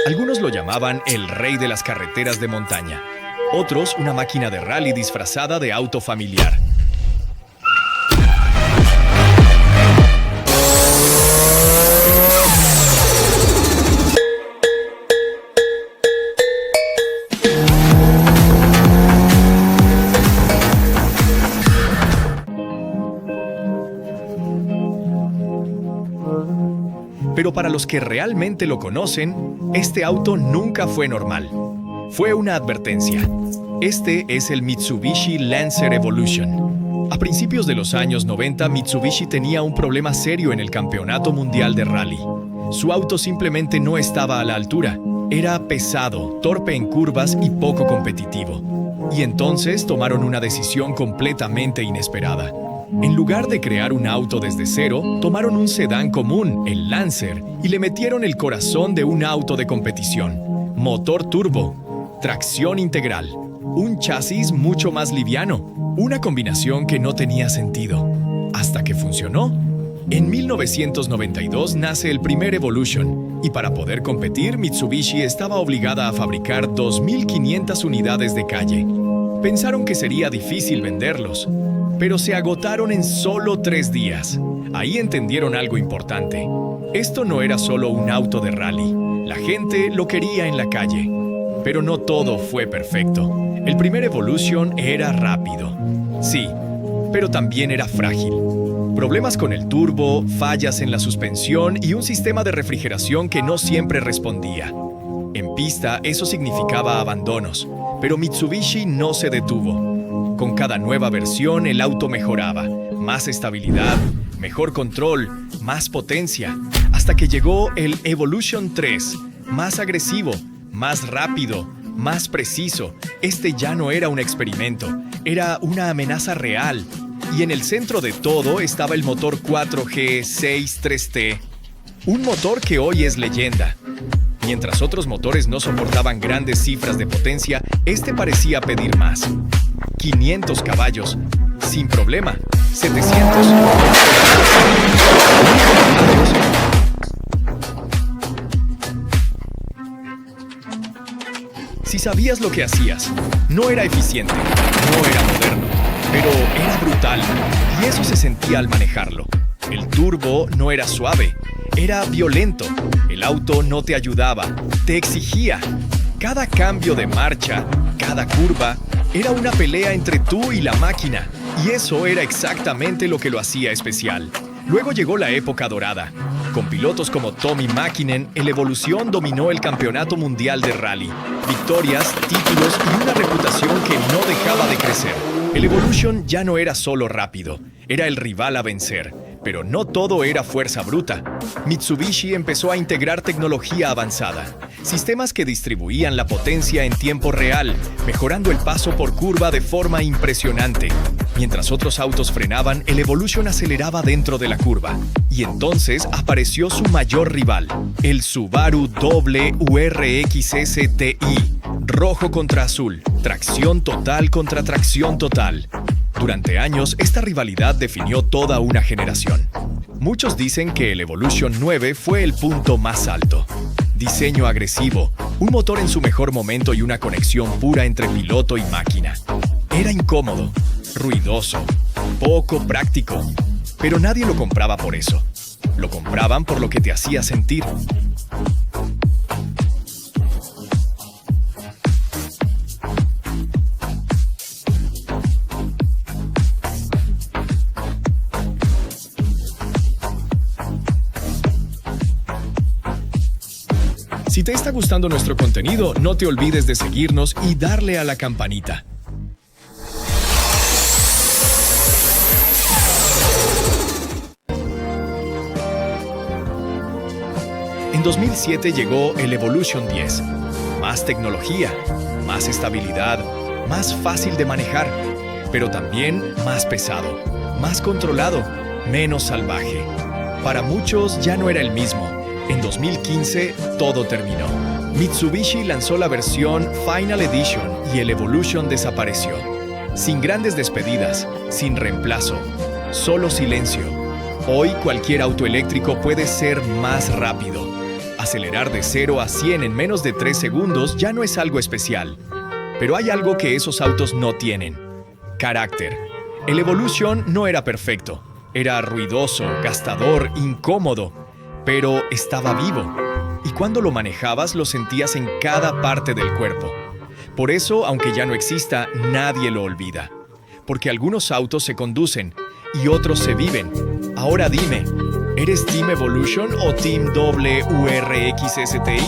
Algunos lo llamaban el rey de las carreteras de montaña, otros una máquina de rally disfrazada de auto familiar. Pero para los que realmente lo conocen, este auto nunca fue normal. Fue una advertencia. Este es el Mitsubishi Lancer Evolution. A principios de los años 90, Mitsubishi tenía un problema serio en el Campeonato Mundial de Rally. Su auto simplemente no estaba a la altura. Era pesado, torpe en curvas y poco competitivo. Y entonces tomaron una decisión completamente inesperada. En lugar de crear un auto desde cero, tomaron un sedán común, el Lancer, y le metieron el corazón de un auto de competición. Motor turbo, tracción integral, un chasis mucho más liviano, una combinación que no tenía sentido, hasta que funcionó. En 1992 nace el primer Evolution, y para poder competir, Mitsubishi estaba obligada a fabricar 2.500 unidades de calle. Pensaron que sería difícil venderlos, pero se agotaron en solo 3 días. Ahí entendieron algo importante. Esto no era solo un auto de rally. La gente lo quería en la calle. Pero no todo fue perfecto. El primer Evolution era rápido. Sí, pero también era frágil. Problemas con el turbo, fallas en la suspensión y un sistema de refrigeración que no siempre respondía. En pista, eso significaba abandonos, pero Mitsubishi no se detuvo. Con cada nueva versión, el auto mejoraba. Más estabilidad, mejor control, más potencia, hasta que llegó el Evolution 3, más agresivo, más rápido, más preciso. Este ya no era un experimento, era una amenaza real. Y en el centro de todo estaba el motor 4G 63T, un motor que hoy es leyenda. Mientras otros motores no soportaban grandes cifras de potencia, este parecía pedir más. 500 caballos, sin problema. 700. Si sabías lo que hacías, no era eficiente, no era moderno, pero era brutal, y eso se sentía al manejarlo. El turbo no era suave, era violento. El auto no te ayudaba, te exigía. Cada cambio de marcha, cada curva, era una pelea entre tú y la máquina, y eso era exactamente lo que lo hacía especial. Luego llegó la época dorada. Con pilotos como Tommi Mäkinen, el Evolution dominó el Campeonato Mundial de Rally. Victorias, títulos y una reputación que no dejaba de crecer. El Evolution ya no era solo rápido, era el rival a vencer. Pero no todo era fuerza bruta. Mitsubishi empezó a integrar tecnología avanzada, sistemas que distribuían la potencia en tiempo real, mejorando el paso por curva de forma impresionante. Mientras otros autos frenaban, el Evolution aceleraba dentro de la curva. Y entonces apareció su mayor rival, el Subaru WRX Ti, rojo contra azul, tracción total contra tracción total. Durante años, esta rivalidad definió toda una generación. Muchos dicen que el Evolution 9 fue el punto más alto. Diseño agresivo, un motor en su mejor momento y una conexión pura entre piloto y máquina. Era incómodo, ruidoso, poco práctico, pero nadie lo compraba por eso. Lo compraban por lo que te hacía sentir. Si te está gustando nuestro contenido, no te olvides de seguirnos y darle a la campanita. En 2007 llegó el Evolution 10. Más tecnología, más estabilidad, más fácil de manejar, pero también más pesado, más controlado, menos salvaje. Para muchos ya no era el mismo. En 2015, todo terminó. Mitsubishi lanzó la versión Final Edition y el Evolution desapareció. Sin grandes despedidas, sin reemplazo, solo silencio. Hoy cualquier auto eléctrico puede ser más rápido. Acelerar de 0 a 100 en menos de 3 segundos ya no es algo especial. Pero hay algo que esos autos no tienen: carácter. El Evolution no era perfecto. Era ruidoso, gastador, incómodo, pero estaba vivo. Y cuando lo manejabas lo sentías en cada parte del cuerpo. Por eso, aunque ya no exista, nadie lo olvida. Porque algunos autos se conducen y otros se viven. Ahora dime, ¿eres Team Evolution o Team WRXSTI?